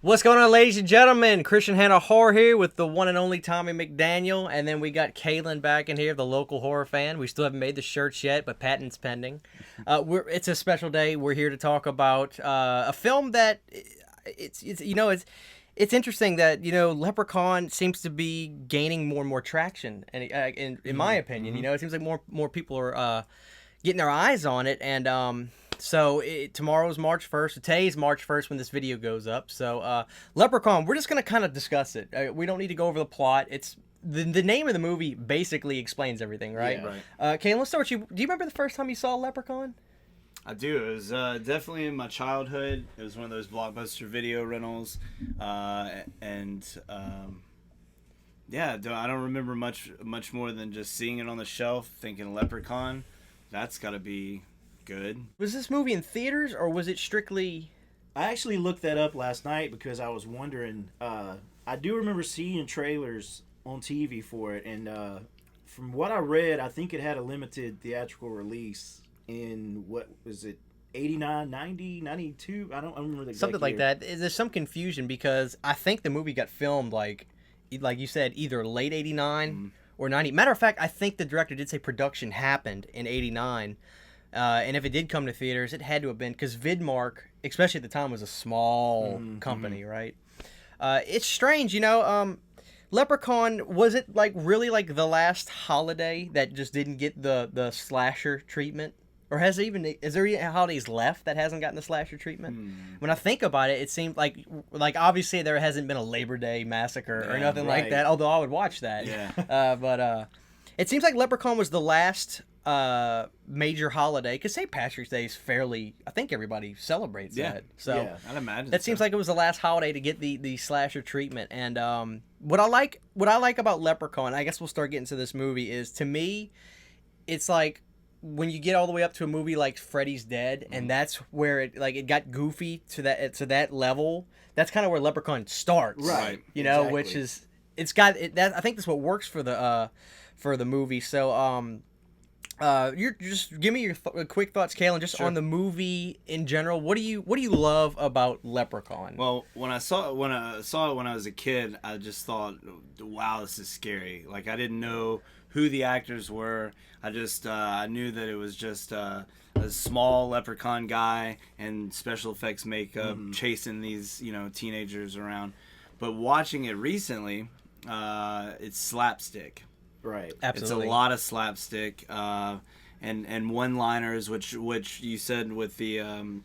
What's going on, ladies and gentlemen? Christian Hanna Horror here with the one and only Tommy McDaniel, and then we got Kaylin back in here, the local horror fan. We still haven't made the shirts yet, but patent's pending. It's a special day. We're here to talk about a film that it's interesting that Leprechaun seems to be gaining more and more traction, and in my opinion, it seems like more people are getting their eyes on it, and So tomorrow's March 1st. Today's March 1st when this video goes up. So Leprechaun, we're just going to kind of discuss it. We don't need to go over the plot. It's the name of the movie basically explains everything, right? Yeah, right. Kane, let's start with you. Do you remember the first time you saw Leprechaun? I do. It was definitely in my childhood. It was one of those Blockbuster video rentals. I don't remember much more than just seeing it on the shelf, thinking Leprechaun. That's got to be good. Was this movie in theaters or was it strictly... I actually looked that up last night because I was wondering. I do remember seeing trailers on TV for it, and from what I read, I think it had a limited theatrical release in, what was it, 89, 90, 92? I don't remember the exact Something like year. that. There's some confusion because I think the movie got filmed, like you said, either late 89 or 90. Matter of fact, I think the director did say production happened in 89. And if it did come to theaters, it had to have been, because Vidmark, especially at the time, was a small company, right? It's strange, Leprechaun, was it really the last holiday that just didn't get the slasher treatment? Or is there any holidays left that hasn't gotten the slasher treatment? When I think about it, it seemed like obviously there hasn't been a Labor Day massacre or nothing like that, although I would watch that. Yeah. But it seems like Leprechaun was the last major holiday, because St. Patrick's Day is fairly, I think everybody celebrates that. So I'd imagine that seems like it was the last holiday to get the slasher treatment. And what I like about Leprechaun, I guess we'll start getting to this movie, is, to me, it's like when you get all the way up to a movie like Freddy's Dead, and that's where it got goofy to that level. That's kind of where Leprechaun starts, right? Exactly. Which is I think that's what works for the movie. So you're just give me your quick thoughts, Kalen, just on the movie in general. What do you love about Leprechaun? Well, when I saw it when I was a kid, I just thought, wow, this is scary. Like, I didn't know who the actors were. I just I knew that it was just a small leprechaun guy and special effects makeup chasing these teenagers around. But watching it recently, it's slapstick. Right. Absolutely. It's a lot of slapstick and one-liners, which you said with the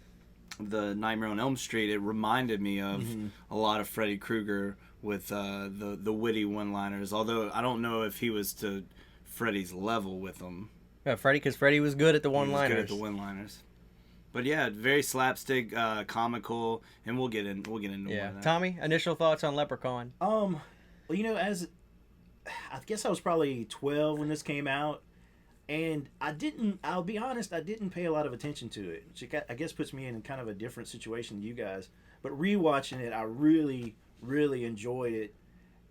Nightmare on Elm Street. It reminded me of a lot of Freddy Krueger with the witty one-liners. Although I don't know if he was to Freddy's level with them. Yeah, because Freddy was good at the one-liners. He was good at the one-liners. But yeah, very slapstick, comical, and we'll get into more of that. Tommy, initial thoughts on Leprechaun? Well, I guess I was probably 12 when this came out, and I'll be honest, I didn't pay a lot of attention to it, which I guess puts me in kind of a different situation than you guys. But rewatching it, I really, really enjoyed it.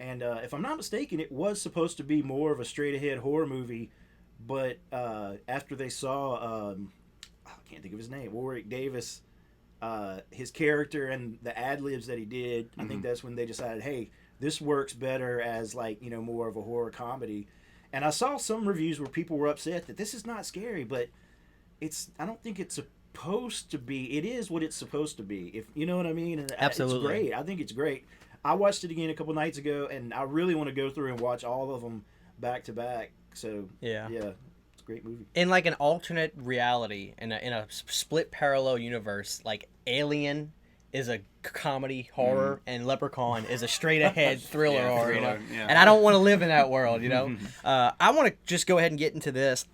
And if I'm not mistaken, it was supposed to be more of a straight-ahead horror movie, but after they saw, I can't think of his name, Warwick Davis, his character and the ad-libs that he did, I think that's when they decided, hey, this works better as more of a horror comedy. And I saw some reviews where people were upset that this is not scary, but I don't think it's supposed to be. It is what it's supposed to be. If you know what I mean. And absolutely. It's great. I think it's great. I watched it again a couple nights ago, and I really want to go through and watch all of them back to back. So yeah, it's a great movie. In an alternate reality, in a split parallel universe, Alien is a comedy horror and Leprechaun is a straight ahead thriller horror, Yeah. And I don't want to live in that world, I want to just go ahead and get into this.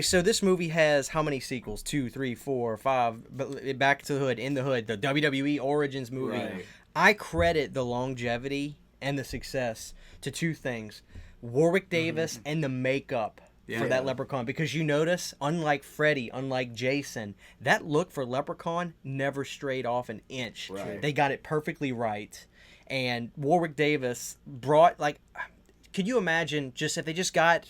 So this movie has how many sequels? 2, 3, 4, 5. But Back to the Hood, In the Hood, the WWE Origins movie. Right. I credit the longevity and the success to two things: Warwick Davis and the makeup for that Leprechaun. Because you notice, unlike Freddy, unlike Jason, that look for Leprechaun never strayed off an inch. Right. They got it perfectly right. And Warwick Davis brought, could you imagine just if they just got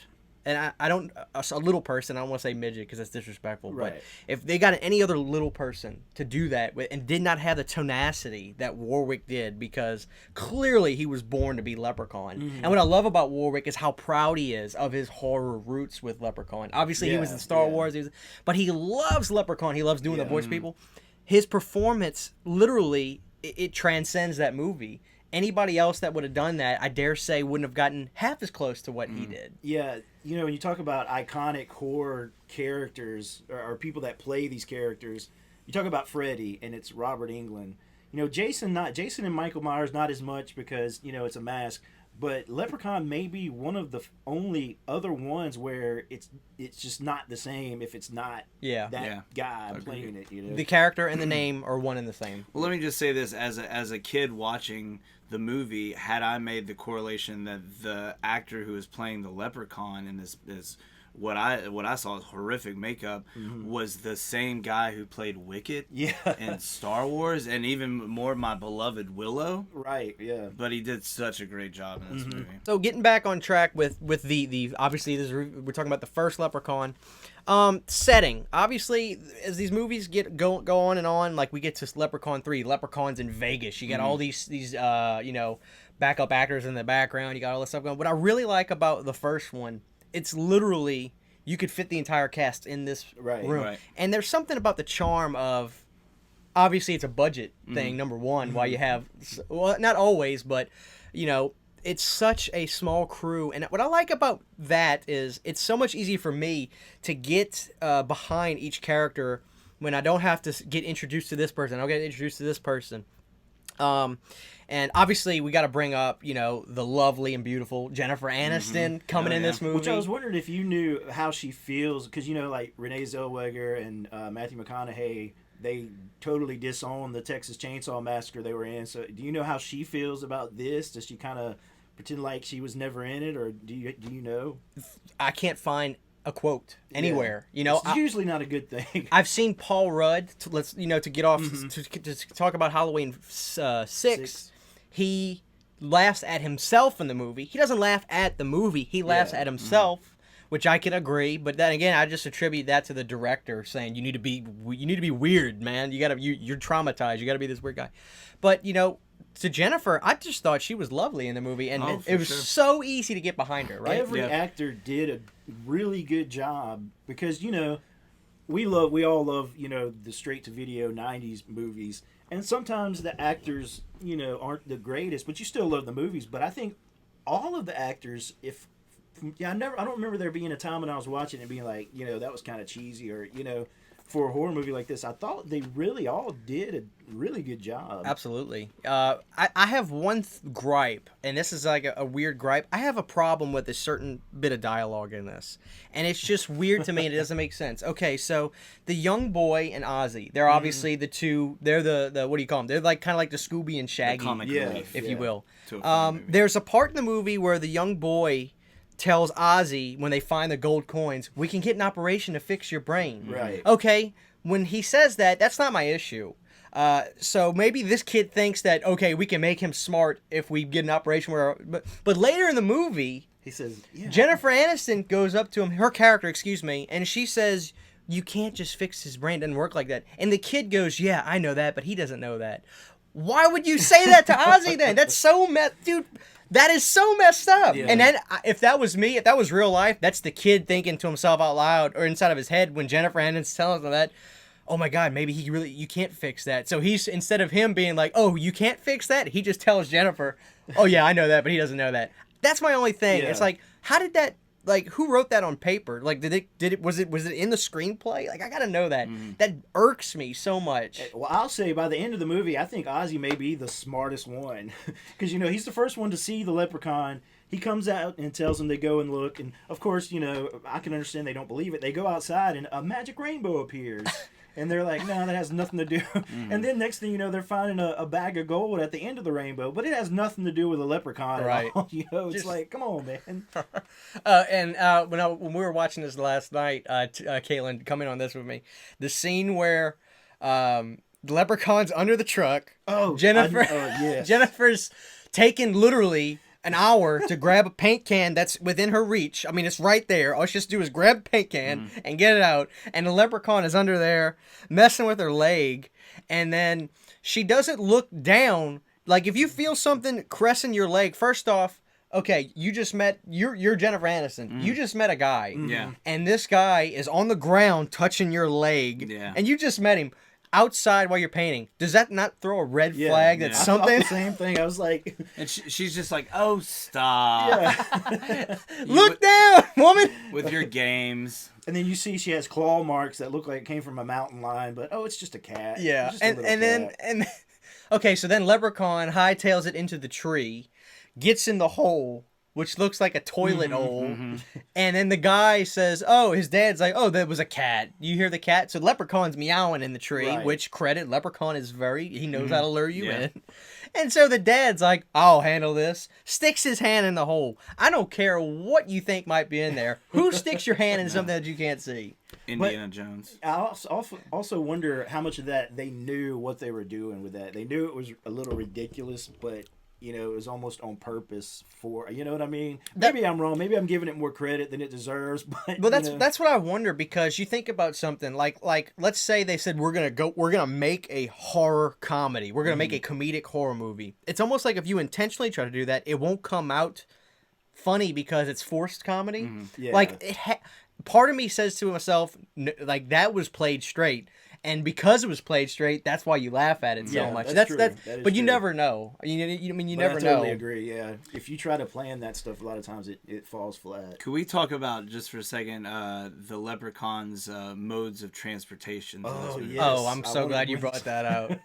and I don't, a little person, I don't want to say midget because that's disrespectful, Right. but if they got any other little person to do that and did not have the tenacity that Warwick did, because clearly he was born to be Leprechaun. And what I love about Warwick is how proud he is of his horror roots with Leprechaun. Obviously, he was in Star Wars, but he loves Leprechaun. He loves doing the voice people. His performance, literally, it transcends that movie. Anybody else that would have done that, I dare say, wouldn't have gotten half as close to what he did. Yeah, you know, when you talk about iconic horror characters or people that play these characters, you talk about Freddy, and it's Robert Englund. You know, Jason and Michael Myers not as much because, you know, it's a mask. But Leprechaun may be one of the only other ones where it's just not the same if it's not that guy playing it. You know, the character and the name are one and the same. Well, let me just say this: as a kid watching the movie, had I made the correlation that the actor who is playing the Leprechaun in this what I saw as horrific makeup was the same guy who played Wicket in Star Wars, and even more my beloved Willow. Right, yeah. But he did such a great job in this movie. So getting back on track with the obviously we're talking about the first Leprechaun. Setting. Obviously, as these movies go on and on, like we get to Leprechaun 3, Leprechaun's in Vegas. You got all these you know, backup actors in the background. You got all this stuff going. What I really like about the first one, it's literally, you could fit the entire cast in this room. Right. And there's something about the charm of, obviously it's a budget thing, number one, while you have, well, not always, but, you know, it's such a small crew. And what I like about that is it's so much easier for me to get behind each character when I don't have to get introduced to this person. I'll get introduced to this person. And obviously we got to bring up, you know, the lovely and beautiful Jennifer Aniston coming in this movie. Which I was wondering if you knew how she feels, because, you know, like Renee Zellweger and Matthew McConaughey, they totally disown the Texas Chainsaw Massacre they were in. So do you know how she feels about this? Does she kind of pretend like she was never in it, or do you know? I can't find a quote anywhere. You know, it's usually not a good thing. I've seen Paul Rudd. To get off to talk about Halloween 6. He laughs at himself in the movie. He doesn't laugh at the movie. He laughs at himself, which I can agree. But then again, I just attribute that to the director saying you need to be weird, man. You're traumatized. You got to be this weird guy. But you know, to Jennifer, I just thought she was lovely in the movie, and it was so easy to get behind her. Right? Every actor did a really good job, because, you know, we all love, you know, the straight to video 90s movies. And sometimes the actors, you know, aren't the greatest, but you still love the movies. But I think all of the actors, I don't remember there being a time when I was watching it being like, you know, that was kind of cheesy, or, you know, for a horror movie like this, I thought they really all did a really good job. Absolutely. I have one gripe, and this is like a weird gripe. I have a problem with a certain bit of dialogue in this, and it's just weird to me, and it doesn't make sense. Okay, so the young boy and Ozzy, they're obviously the two, they're the what do you call them? They're like kind of like the Scooby and Shaggy, comic relief, if you will. movie. There's a part in the movie where the young boy tells Ozzy, when they find the gold coins, we can get an operation to fix your brain. Right. Okay, when he says that, that's not my issue. So maybe this kid thinks that, okay, we can make him smart if we get an operation where... But later in the movie, He says, Jennifer Aniston goes up to him, her character, and she says, you can't just fix his brain. It doesn't work like that. And the kid goes, yeah, I know that, but he doesn't know that. Why would you say that to Ozzy then? That's so dude. That is so messed up. Yeah. And then if that was me, if that was real life, that's the kid thinking to himself out loud or inside of his head when Jennifer Aniston's telling him that, oh my God, maybe you can't fix that. So he's, instead of him being like, oh, you can't fix that, he just tells Jennifer, oh yeah, I know that, but he doesn't know that. That's my only thing. Yeah. It's like, how did that, like, who wrote that on paper? Like, was it in the screenplay? Like, I gotta know that. That irks me so much. Well, I'll say by the end of the movie, I think Ozzy may be the smartest one. Because, you know, he's the first one to see the Leprechaun. He comes out and tells them to go and look. And, of course, you know, I can understand they don't believe it. They go outside and a magic rainbow appears. And they're like, no, that has nothing to do. And then next thing you know, they're finding a bag of gold at the end of the rainbow. But it has nothing to do with the Leprechaun Right. at all. You know, it's like, come on, man. When we were watching this last night, Caitlin, come in on this with me. The scene where the Leprechaun's under the truck. Oh, Jennifer. yes. Jennifer's taken literally an hour to grab a paint can that's within her reach. I mean, it's right there. All she has to do is grab a paint can and get it out. And the leprechaun is under there messing with her leg. And then she doesn't look down. Like, if you feel something caressing your leg, first off, okay, you just met, you're Jennifer Aniston. You just met a guy. Yeah. And this guy is on the ground touching your leg. Yeah. And you just met him outside while you're painting. Does that not throw a red flag that I thought something? the same thing. I was like, And she's just like, oh, stop. yeah. Look down, woman! With your games. And then you see she has claw marks that look like it came from a mountain lion, but it's just a cat. Yeah. It's just a little cat. Okay, so then Leprechaun hightails it into the tree, gets in the hole, which looks like a toilet hole. And then the guy says, oh, his dad's like, oh, that was a cat. You hear the cat? So Leprechaun's meowing in the tree, Right. which credit, Leprechaun is he knows how to lure you Yeah. in. And so the dad's like, I'll handle this. Sticks his hand in the hole. I don't care what you think might be in there. Who sticks your hand in something that you can't see? Indiana Jones. I also wonder how much of that they knew what they were doing with that. They knew it was a little ridiculous, but it was almost on purpose for, you know what I mean? Maybe I'm wrong. Maybe I'm giving it more credit than it deserves. But that's what I wonder, because you think about something like let's say they said we're gonna make a horror comedy. We're gonna make a comedic horror movie. It's almost like if you intentionally try to do that, it won't come out funny because it's forced comedy. Yeah. Like part of me says to myself, like, that was played straight. And because it was played straight, that's why you laugh at it so much. That's true. That is but you true. never know. You never I know. totally agree. Yeah, if you try to plan that stuff, a lot of times it falls flat. Could we talk about, just for a second, the Leprechaun's modes of transportation? Oh, yeah. Oh, I'm so glad you brought that out.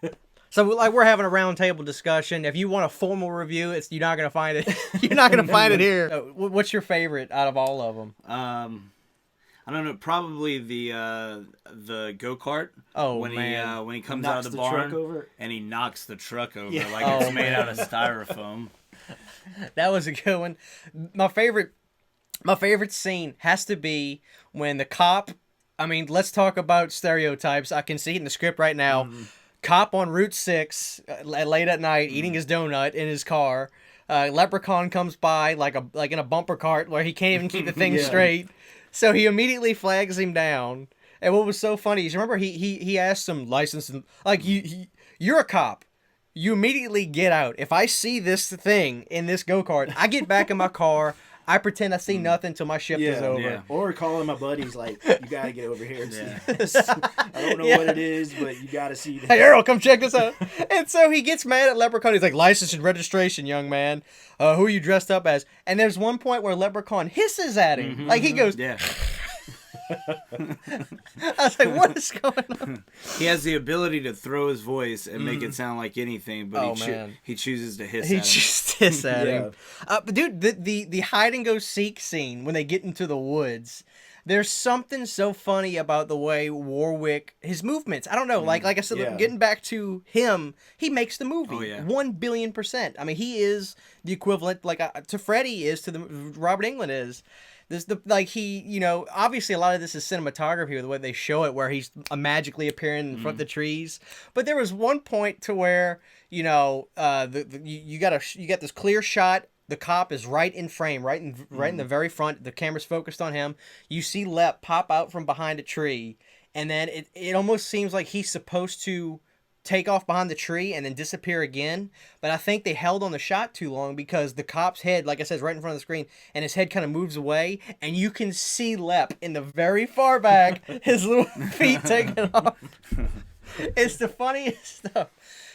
So, like, we're having a roundtable discussion. If you want a formal review, you're not gonna find it. You're not gonna find it here. So, what's your favorite out of all of them? I don't know. Probably the go-kart. Oh, when man. when he comes Knocks out of the the truck barn over? and he knocks the truck over Yeah. like Oh, it's made out of man. styrofoam. That was a good one. My favorite scene has to be when the cop. I mean, let's talk about stereotypes. I can see it in the script right now. Cop on Route 6 late at night eating his donut in his car. Leprechaun comes by like in a bumper cart where he can't even keep the thing Yeah. straight. So he immediately flags him down. And what was so funny is, remember, he asked him license, and like, you're a cop. You immediately get out. If I see this thing in this go-kart, I get back in my car. I pretend I see nothing till my shift is over. Yeah. Or calling my buddies like, you gotta get over here and see this. I don't know what it is, but you gotta see this. Hey, Earl, come check this out. And so he gets mad at Leprechaun. He's like, license and registration, young man. Who are you dressed up as? And there's one point where Leprechaun hisses at him. Like, he goes, Yeah. I was like, what is going on? He has the ability to throw his voice and make it sound like anything, but Oh, man. he chooses to hiss He at him. just hiss at Yeah. him. But dude, the hide and go seek scene when they get into the woods, there's something so funny about the way Warwick, his movements. I don't know, like I said, Yeah. getting back to him, he makes the movie. Oh, yeah. 1,000,000,000%. I mean, he is the equivalent, to Freddie is to the Robert Englund is. Obviously a lot of this is cinematography with the way they show it, where he's magically appearing in front of the trees. But there was one point to where, you got this clear shot. The cop is right in frame, right in the very front. The camera's focused on him. You see Lep pop out from behind a tree, and then it almost seems like he's supposed to take off behind the tree and then disappear again. But I think they held on the shot too long, because the cop's head, like I said, is right in front of the screen, and his head kind of moves away, and you can see Lep in the very far back, his little feet taking off. It's the funniest stuff.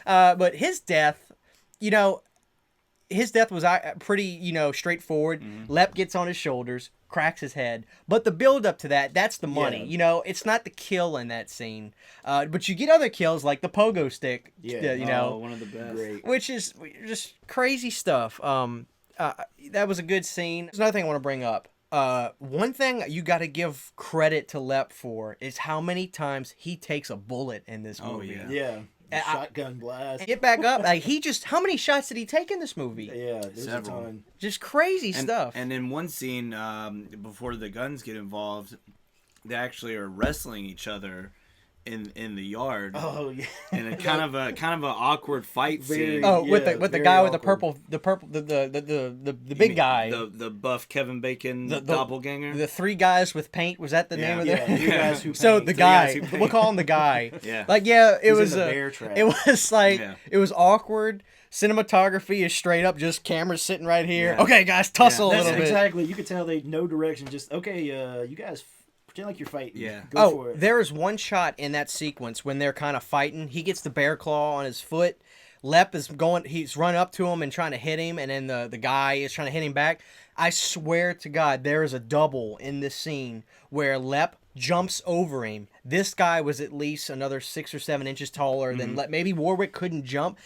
But his death, was pretty, straightforward. Lep gets on his shoulders, cracks his head. But the build up to that's the money. Yeah. It's not the kill in that scene. But you get other kills like the pogo stick, Yeah. Oh, one of the best. Great. which is just crazy stuff. That was a good scene. There's another thing I want to bring up. One thing you got to give credit to Lep for is how many times he takes a bullet in this movie. yeah. Yeah. The I- shotgun blast. Get back up. Like, how many shots did he take in this movie? Yeah, there's Several. a ton. Just crazy And, stuff. and in one scene, before the guns get involved, they actually are wrestling each other, in the yard. Oh yeah. And a kind of a awkward fight scene. Oh, with Yeah, the very guy with awkward. the big guy. The buff Kevin Bacon The- doppelganger. The three guys with paint, was that the name of Yeah, the? you guys who So paint. the Three guys guy, who paint. we'll call him the guy. Yeah. Like it He's was in the a bear trap. it was like Yeah. it was awkward. Cinematography is straight up just cameras sitting right here. Yeah. Okay, guys, tussle a That's little bit. exactly. You could tell they no direction. Just okay. You guys pretend like you're fighting. Yeah. Go for it. There is one shot in that sequence when they're kind of fighting. He gets the bear claw on his foot. Lep is going. He's run up to him and trying to hit him, and then the guy is trying to hit him back. I swear to God, there is a double in this scene where Lep jumps over him. This guy was at least another 6 or 7 inches taller than Lep. Maybe Warwick couldn't jump.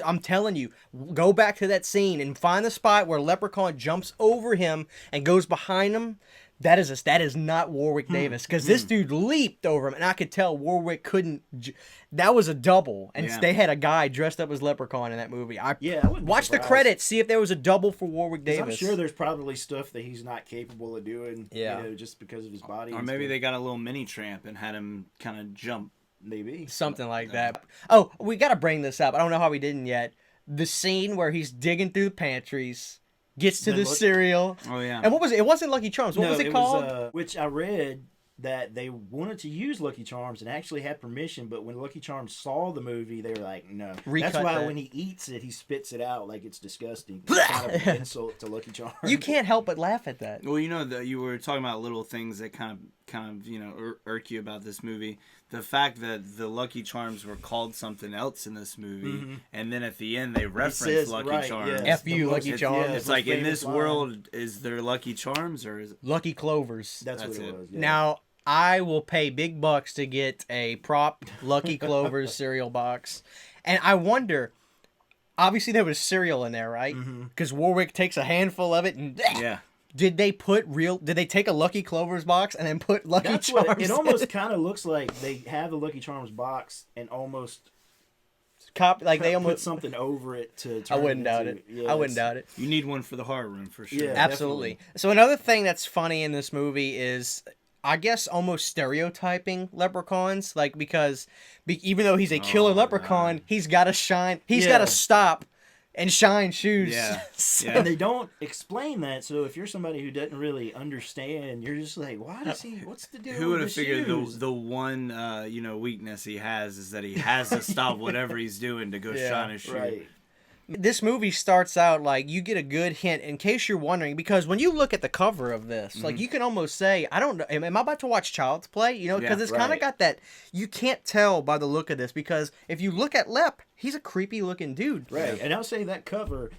I'm telling you, go back to that scene and find the spot where Leprechaun jumps over him and goes behind him. That is not Warwick Davis, because this dude leaped over him, and I could tell Warwick couldn't. That was a double, and Yeah. they had a guy dressed up as Leprechaun in that movie. I wouldn't be Watch the surprised. credits, see if there was a double for Warwick 'Cause Davis. I'm sure there's probably stuff that he's not capable of doing. Yeah. You know, just because of his body. Or and maybe stuff. they got a little mini tramp and had him kind of jump. maybe Something like that. Oh, we got to bring this up. I don't know how we didn't yet. The scene where he's digging through the pantries, gets to The the look- cereal. Oh yeah. And what was it? It wasn't Lucky Charms. What was it called? Which I read that they wanted to use Lucky Charms and actually had permission, but when Lucky Charms saw the movie, they were like, no. Recut That's why that. when he eats it, he spits it out like it's disgusting. It's kind of an insult to Lucky Charms. You can't help but laugh at that. Well, you were talking about little things that kind of irk you about this movie. The fact that the Lucky Charms were called something else in this movie, and then at the end they reference says, Lucky right, Charms. yes, F you, the Lucky most- Charms. yeah, It's most like in famous this line. world, is there Lucky Charms or is it? Lucky Clovers. That's what That's it it. was. Yeah. Now, I will pay big bucks to get a prop Lucky Clovers cereal box. And I wonder, obviously there was cereal in there, right? Because Warwick takes a handful of it and Yeah. did they take a Lucky Clovers box and then put Lucky That's Charms what it in almost kind of looks like. They have the Lucky Charms box and almost like they put almost something over it to. I turn wouldn't doubt into- it. Yeah, I wouldn't it's- doubt it. You need one for the horror room for sure. Yeah. Absolutely. So another thing that's funny in this movie is, I guess, almost stereotyping leprechauns, like because even though he's a killer leprechaun, he's got to shine. He's got Yeah. to stop and shine shoes. Yeah. So- Yeah. And they don't explain that, so if you're somebody who doesn't really understand, you're just like, why does he? What's the deal? Who would have with the figured shoes? the one weakness he has is that he has to stop whatever he's doing to go Yeah, shine his shoe. Right. This movie starts out like you get a good hint, in case you're wondering, because when you look at the cover of this, like you can almost say, I don't know, am I about to watch Child's Play? You know, because Yeah, it's kind of right. got that, you can't tell by the look of this, because if you look at Lep, he's a creepy looking dude. Right. And I'll say that cover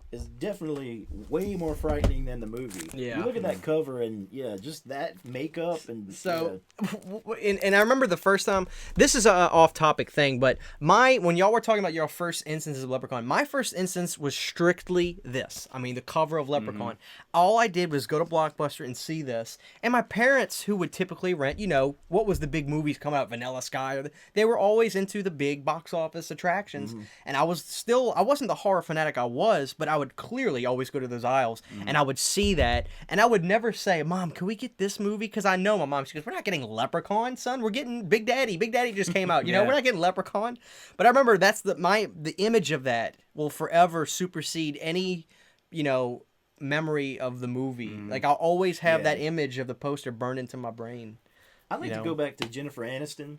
is definitely way more frightening than the movie. Yeah. You look at that cover and just that makeup and So, and I remember the first time, this is a off-topic thing, but when y'all were talking about your first instances of Leprechaun, my first instance was strictly this. I mean, the cover of Leprechaun. All I did was go to Blockbuster and see this, and my parents, who would typically rent, what was the big movies coming out, Vanilla Sky, they were always into the big box office attractions, and I wasn't the horror fanatic I was, but I would clearly always go to those aisles, and I would see that, and I would never say, Mom, can we get this movie? Because I know my mom, she goes, we're not getting Leprechaun, son. We're getting Big Daddy. Big Daddy just came out. Yeah. We're not getting Leprechaun. But I remember that's the image of that will forever supersede any, memory of the movie. Like, I'll always have that image of the poster burned into my brain. I like to go back to Jennifer Aniston.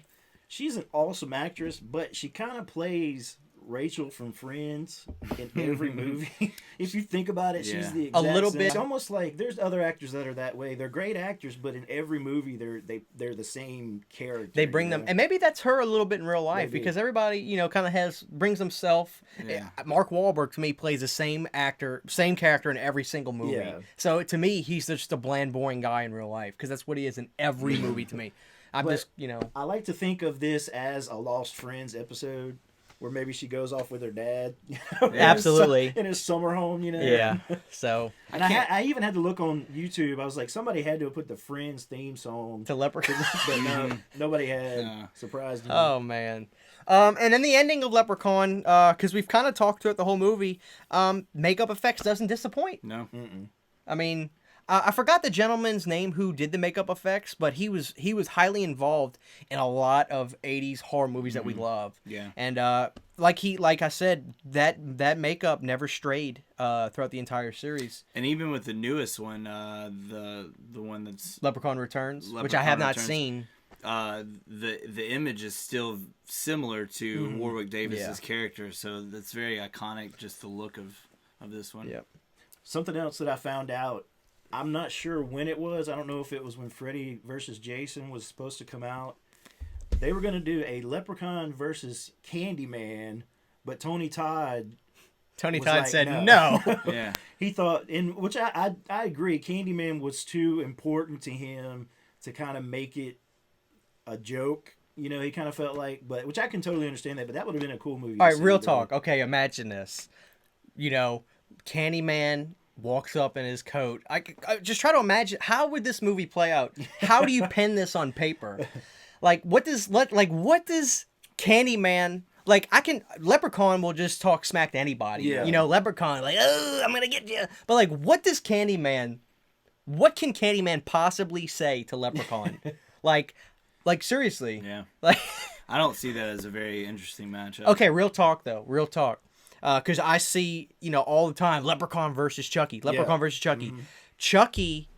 She's an awesome actress, but she kind of plays Rachel from Friends in every movie. If you think about it, she's the exact little same. bit. It's almost like there's other actors that are that way. They're great actors, but in every movie they're the same character. They bring them, and maybe that's her a little bit in real life, Maybe. because everybody, kind of brings himself. Yeah. Mark Wahlberg to me plays the same character in every single movie. Yeah. So to me, he's just a bland, boring guy in real life, because that's what he is in every movie to me. I'm But- just, I like to think of this as a Lost Friends episode. Where maybe she goes off with her dad. Absolutely. In his summer home, yeah. So And I even had to look on YouTube. I was like, somebody had to have put the Friends theme song. to Leprechaun. But no, nobody had. No. Surprised you. Oh man. And then the ending of Leprechaun, because we've kind of talked throughout the whole movie, makeup effects doesn't disappoint. No. I mean, I forgot the gentleman's name who did the makeup effects, but he was highly involved in a lot of 80s horror movies that we love. Yeah. And like I said, that makeup never strayed throughout the entire series. And even with the newest one, the one that's Leprechaun Returns, which I Leprechaun have not Returns, seen. the image is still similar to Warwick Davis's character, so that's very iconic. Just the look of this one. Yep. Something else that I found out, I'm not sure when it was. I don't know if it was when Freddy versus Jason was supposed to come out. They were going to do a Leprechaun versus Candyman, but Tony Todd said like, no. Yeah. He thought, which I agree, Candyman was too important to him to kind of make it a joke. You know, he kind of felt like, which I can totally understand that, but that would have been a cool movie. All right, real talk. Okay, imagine this. You know, Candyman walks up in his coat. I just try to imagine, how would this movie play out? How do you pen this on paper? Like, what does Candyman... Like, Leprechaun will just talk smack to anybody. Yeah. You know, Leprechaun, like, oh, I'm gonna get you. But, like, what can Candyman possibly say to Leprechaun? like, seriously. Yeah. Like, I don't see that as a very interesting matchup. okay, real talk, though. Real talk. Because I see, you know, all the time, Leprechaun versus Chucky. Leprechaun versus Chucky. Mm-hmm. Chucky,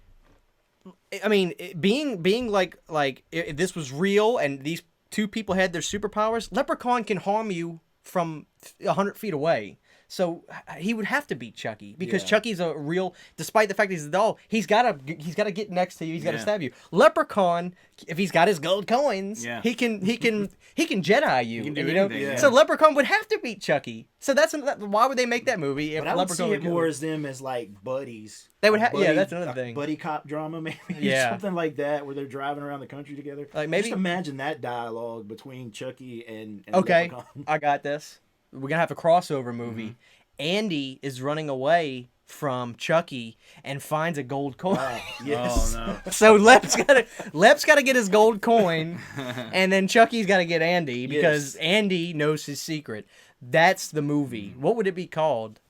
I mean, being like, if this was real and these two people had their superpowers, Leprechaun can harm you from 100 feet away. So he would have to beat Chucky because Chucky's a real, despite the fact he's a doll, he's gotta get next to you, he's gotta stab you. Leprechaun, if he's got his gold coins, he can Jedi you. He can do you know? anything, yeah. So Leprechaun would have to beat Chucky. So why would they make that movie if but I would Leprechaun see it would more as them as like buddies. They would have, yeah, that's another thing. Buddy cop drama, maybe. Yeah. Something like that, where they're driving around the country together. Like maybe just imagine that dialogue between Chucky and okay, Leprechaun. I got this. We're gonna have a crossover movie. Mm-hmm. Andy is running away from Chucky and finds a gold coin. Yes. Oh no. So Lep's gotta get his gold coin, and then Chucky's gotta get Andy because Andy knows his secret. That's the movie. What would it be called?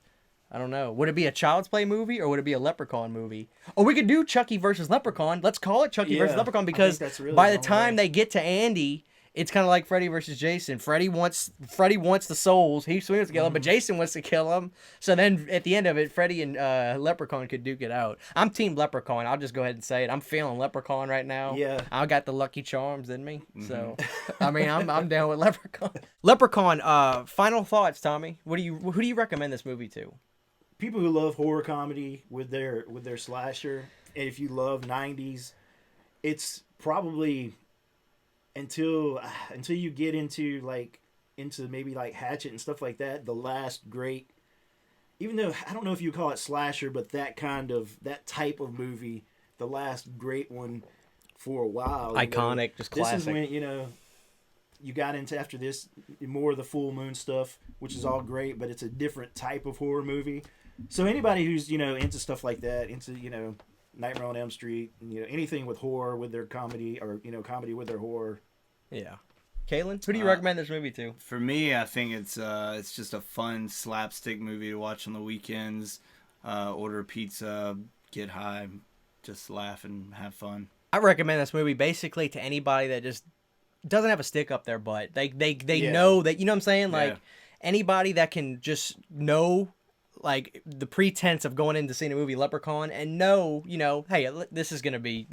I don't know. Would it be a Child's Play movie or would it be a Leprechaun movie? Or we could do Chucky versus Leprechaun. Let's call it Chucky versus Leprechaun because really by the time they get to Andy, it's kind of like Freddy versus Jason. Freddy wants the souls. He swings to kill him, but Jason wants to kill him. So then at the end of it, Freddy and Leprechaun could duke it out. I'm Team Leprechaun. I'll just go ahead and say it. I'm feeling Leprechaun right now. Yeah. I got the Lucky Charms in me. So I mean, I'm down with Leprechaun. Leprechaun. Final thoughts, Tommy. Who do you recommend this movie to? People who love horror comedy with their slasher, and if you love 90s, it's probably until you get into maybe like Hatchet and stuff like that, the last great, even though I don't know if you call it slasher, but that type of movie, the last great one for a while. Iconic, just classic. This is when, you got into, after this, more of the full moon stuff, which is all great, but it's a different type of horror movie. So anybody who's, into stuff like that, into, Nightmare on Elm Street, anything with horror with their comedy, or, comedy with their horror. Yeah. Kaylin, who do you recommend this movie to? For me, I think it's just a fun slapstick movie to watch on the weekends. Order pizza, get high, just laugh and have fun. I recommend this movie basically to anybody that just doesn't have a stick up their butt. They know that, you know what I'm saying? Like anybody that can just know like the pretense of going in to seeing a movie Leprechaun and know, hey, this is gonna be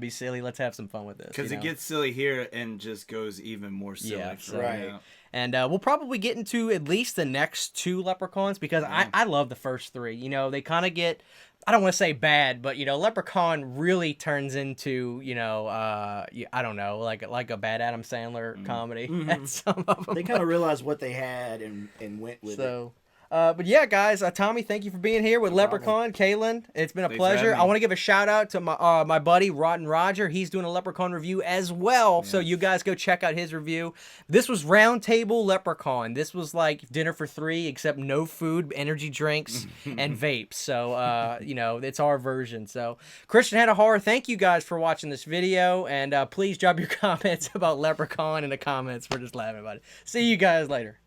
silly. Let's have some fun with this. Because it gets silly here and just goes even more silly. Yeah, right. And we'll probably get into at least the next two Leprechauns because I love the first three. They kind of get, I don't want to say bad, but Leprechaun really turns into I don't know, like a bad Adam Sandler comedy. And some of them, they kind of realized what they had and went with it. But yeah, guys, Tommy, thank you for being here with Leprechaun. Kaylin, it's been a pleasure. I want to give a shout out to my buddy Rotten Roger. He's doing a Leprechaun review as well, so you guys go check out his review. This was Roundtable Leprechaun. This was like dinner for three, except no food, energy drinks, and vapes. So it's our version. So Christian Hanna Horror, thank you guys for watching this video, and please drop your comments about Leprechaun in the comments. We're just laughing about it. See you guys later.